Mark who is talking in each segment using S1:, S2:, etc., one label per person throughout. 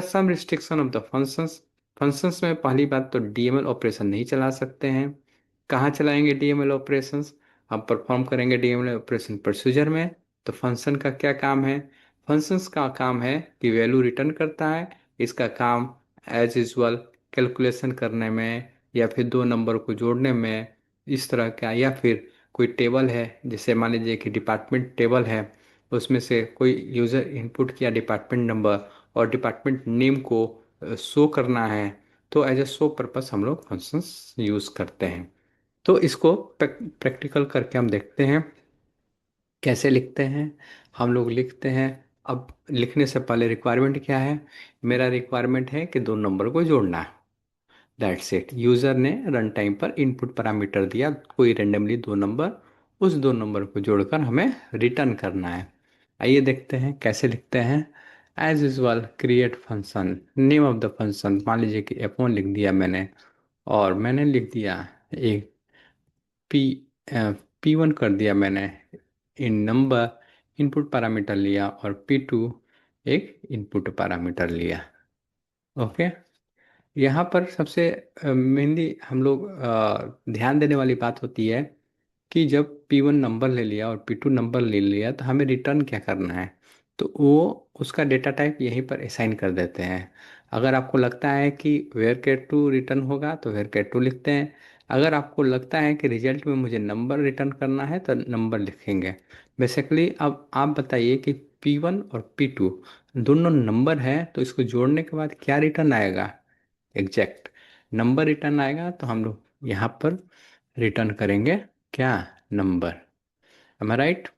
S1: Some restriction of the functions. Functions में पहली बात तो डीएमएल ऑपरेशन नहीं चला सकते हैं। कहाँ चलाएंगे डीएमएल ऑपरेशंस? हम परफॉर्म करेंगे डीएमएल ऑपरेशन प्रोसीजर में। तो फंक्शन का क्या काम है? फंक्शंस का काम है कि वैल्यू रिटर्न करता है। इसका काम एज यूजल कैलकुलेशन करने में, या फिर दो नंबर को जोड़ने में, इस तरह का, या फिर कोई टेबल है, जैसे मान लीजिए कि डिपार्टमेंट टेबल है, उसमें से कोई यूज़र इनपुट किया डिपार्टमेंट नंबर और डिपार्टमेंट नेम को शो करना है, तो एज ए शो पर्पस हम लोग फंक्शंस यूज़ करते हैं। तो इसको प्रैक्टिकल करके हम देखते हैं कैसे लिखते हैं। हम लोग लिखते हैं। अब लिखने से पहले रिक्वायरमेंट क्या है? मेरा रिक्वायरमेंट है कि दो नंबर को जोड़ना है। That's it. यूज़र ने रन टाइम पर इनपुट पैरामीटर दिया, कोई रेंडमली दो नंबर, उस दो नंबर को जोड़कर हमें रिटर्न करना है। आइए देखते हैं कैसे लिखते हैं। As usual create function, name of the function मान लीजिए कि F1 लिख दिया मैंने, और मैंने लिख दिया एक पी P1 कर दिया मैंने इन नंबर, इनपुट पैरामीटर लिया, और P2 एक इनपुट पैरामीटर लिया। ओके। यहाँ पर सबसे मेनली हम लोग ध्यान देने वाली बात होती है कि जब P1 नंबर ले लिया और P2 नंबर ले लिया तो हमें रिटर्न क्या करना है। तो वो उसका डेटा टाइप यहीं पर असाइन कर देते हैं। अगर आपको लगता है कि वेयर कैट टू रिटर्न होगा तो वेयर कैट टू लिखते हैं। अगर आपको लगता है कि रिजल्ट में मुझे नंबर रिटर्न करना है तो नंबर लिखेंगे। बेसिकली अब आप बताइए कि P1 और P2 दोनों नंबर है, तो इसको जोड़ने के बाद क्या रिटर्न आएगा? एग्जैक्ट नंबर रिटर्न आएगा। तो हम लोग यहाँ पर रिटर्न करेंगे क्या? नंबर। M I right?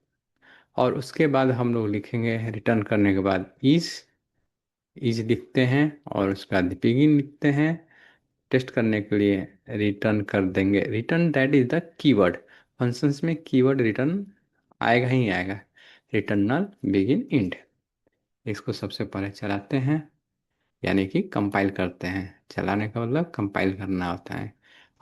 S1: और उसके बाद हम लोग लिखेंगे रिटर्न करने के बाद इज लिखते हैं, और उसके बाद बिगिन लिखते हैं। टेस्ट करने के लिए रिटर्न कर देंगे return, that is the keyword. Functions में कीवर्ड रिटर्न आएगा ही आएगा। रिटर्नल बिगिन इंड। इसको सबसे पहले चलाते हैं, यानी कि कंपाइल करते हैं। चलाने का मतलब कंपाइल करना होता है।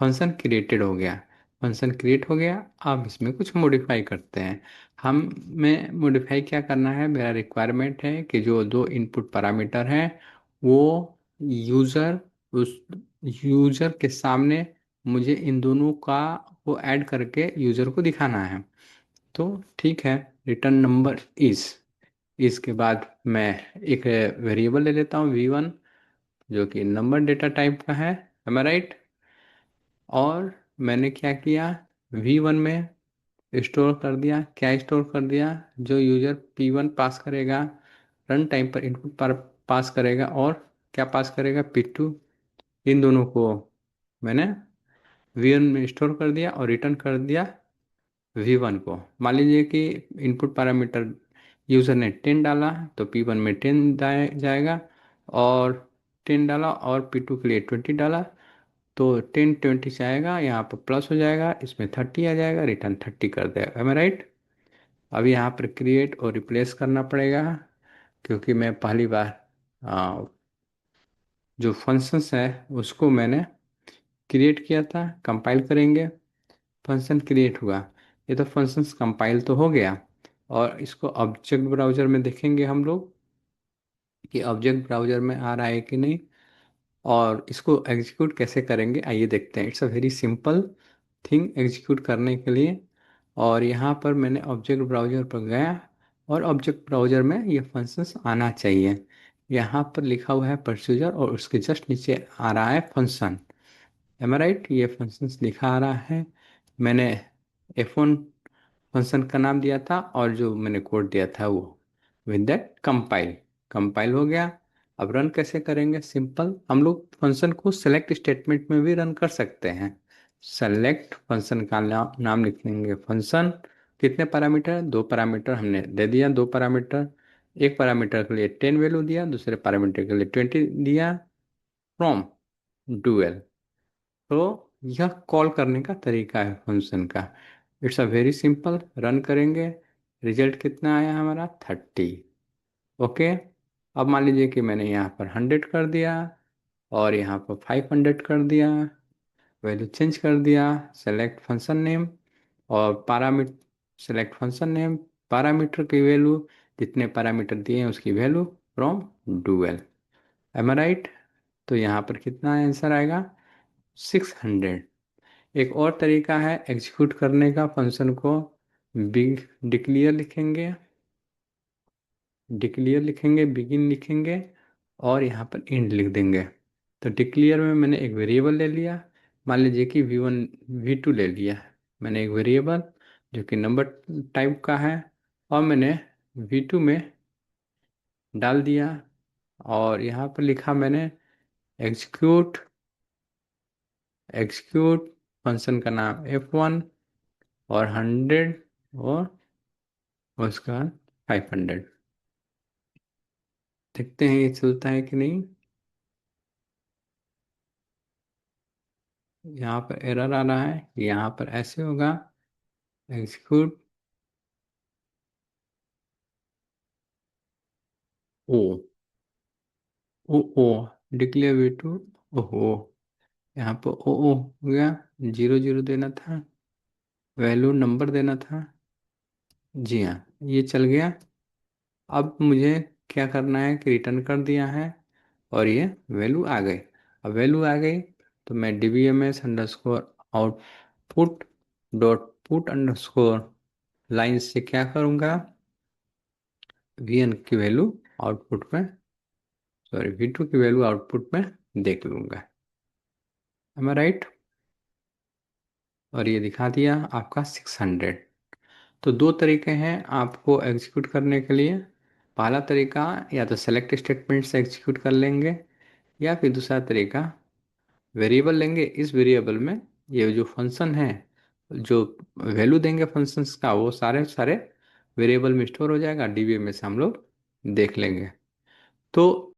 S1: फंक्शन क्रिएटेड हो गया। फंक्शन क्रिएट हो गया। अब इसमें कुछ मॉडिफाई करते हैं। हमें मॉडिफाई क्या करना है? मेरा रिक्वायरमेंट है कि जो दो इनपुट पैरामीटर हैं वो यूज़र, उस यूज़र के सामने मुझे इन दोनों का वो ऐड करके यूज़र को दिखाना है। तो ठीक है, रिटर्न नंबर इज़, इसके बाद मैं एक वेरिएबल ले लेता हूँ V1, जो कि नंबर डेटा टाइप का है। M I right? और मैंने क्या किया? V1 में स्टोर कर दिया। क्या स्टोर कर दिया? जो यूजर P1 पास करेगा, रन टाइम पर इनपुट पर पास करेगा, और क्या पास करेगा? P2। इन दोनों को मैंने V1 में स्टोर कर दिया और रिटर्न कर दिया V1 को। मान लीजिए कि इनपुट पैरामीटर यूज़र ने 10 डाला तो P1 में 10 जाएगा, और 10 डाला और P2 के लिए 20 डाला तो 10 20 से आएगा, यहाँ पर प्लस हो जाएगा, इसमें 30 आ जाएगा, रिटर्न 30 कर देगा। M I right? अब यहाँ पर क्रिएट और रिप्लेस करना पड़ेगा, क्योंकि मैं पहली बार आ, जो फंक्शंस है उसको मैंने क्रिएट किया था। कंपाइल करेंगे, फंक्शन क्रिएट हुआ। ये तो फंक्शंस कंपाइल तो हो गया, और इसको ऑब्जेक्ट ब्राउज़र में देखेंगे हम लोग कि ऑब्जेक्ट ब्राउज़र में आ रहा है कि नहीं, और इसको एग्जीक्यूट कैसे करेंगे आइए देखते हैं। It's a very simple thing execute करने के लिए। और यहाँ पर मैंने ऑब्जेक्ट ब्राउज़र पर गया, और ऑब्जेक्ट ब्राउज़र में ये फंक्शंस आना चाहिए। यहाँ पर लिखा हुआ है प्रोसीजर, और उसके जस्ट नीचे आ रहा है फंक्शन। M I right? ये फंक्शंस लिखा आ रहा है। मैंने F1 फंक्शन का नाम दिया था, और जो मैंने कोड दिया था वो विद दैट कंपाइल। कंपाइल हो गया। अब रन कैसे करेंगे? सिंपल, हम लोग फंक्शन को सेलेक्ट स्टेटमेंट में भी रन कर सकते हैं। सेलेक्ट फंक्शन का नाम लिख लेंगे फंक्शन। कितने पैरामीटर? दो पैरामीटर हमने दे दिया। दो पैरामीटर, एक पैरामीटर के लिए 10 वैल्यू दिया, दूसरे पैरामीटर के लिए 20 दिया। From dual. तो यह कॉल करने का तरीका है फंक्शन का। It's a very simple. Run करेंगे, रिजल्ट कितना आया हमारा? 30। ओके। अब मान लीजिए कि मैंने यहाँ पर 100 कर दिया, और यहाँ पर 500 कर दिया, वैल्यू चेंज कर दिया। सेलेक्ट फंक्शन नेम और parameter, select function name, parameter की वैल्यू, जितने पैरामीटर दिए हैं उसकी value from dual. Am I right? तो यहाँ पर कितना आंसर आएगा? 600। एक और तरीका है एग्जीक्यूट करने का फंक्शन को। बिग डिक्लेयर लिखेंगे, डिक्लेयर लिखेंगे, बिगिन लिखेंगे और यहाँ पर इंड लिख देंगे। तो डिक्लेयर में मैंने एक वेरिएबल ले लिया, मान लीजिए कि V1 V2 ले लिया। मैंने एक वेरिएबल जो कि नंबर टाइप का है और मैंने V2 में डाल दिया और यहाँ पर लिखा मैंने एग्जीक्यूट, एग्जीक्यूट फंक्शन का नाम F1 और 100 और उसका 500। देखते हैं ये चलता है कि नहीं। यहाँ पर एरर आ रहा है, यहाँ पर ऐसे होगा एग्जीक्यूट ओ, ओ डिक्लेयर V2। ओहो, यहाँ पर ओ हो गया, 00 देना था, वैल्यू नंबर देना था। जी हाँ, ये चल गया। अब मुझे क्या करना है कि रिटर्न कर दिया है और ये वैल्यू आ गई। अब वैल्यू आ गई तो मैं DBMS output dot put underscore line से क्या करूँगा, VN की वैल्यू आउटपुट में, सॉरी V2 की वैल्यू आउटपुट में देख लूँगा। M I right? और ये दिखा दिया आपका 600। तो दो तरीके हैं आपको एग्जीक्यूट करने के लिए। पहला तरीका या तो सेलेक्ट स्टेटमेंट से एग्जीक्यूट कर लेंगे या फिर दूसरा तरीका वेरिएबल लेंगे, इस वेरिएबल में ये जो फंक्शन है, जो वैल्यू देंगे फंक्शंस का, वो सारे सारे वेरिएबल में स्टोर हो जाएगा, DBA में से हम लोग देख लेंगे। तो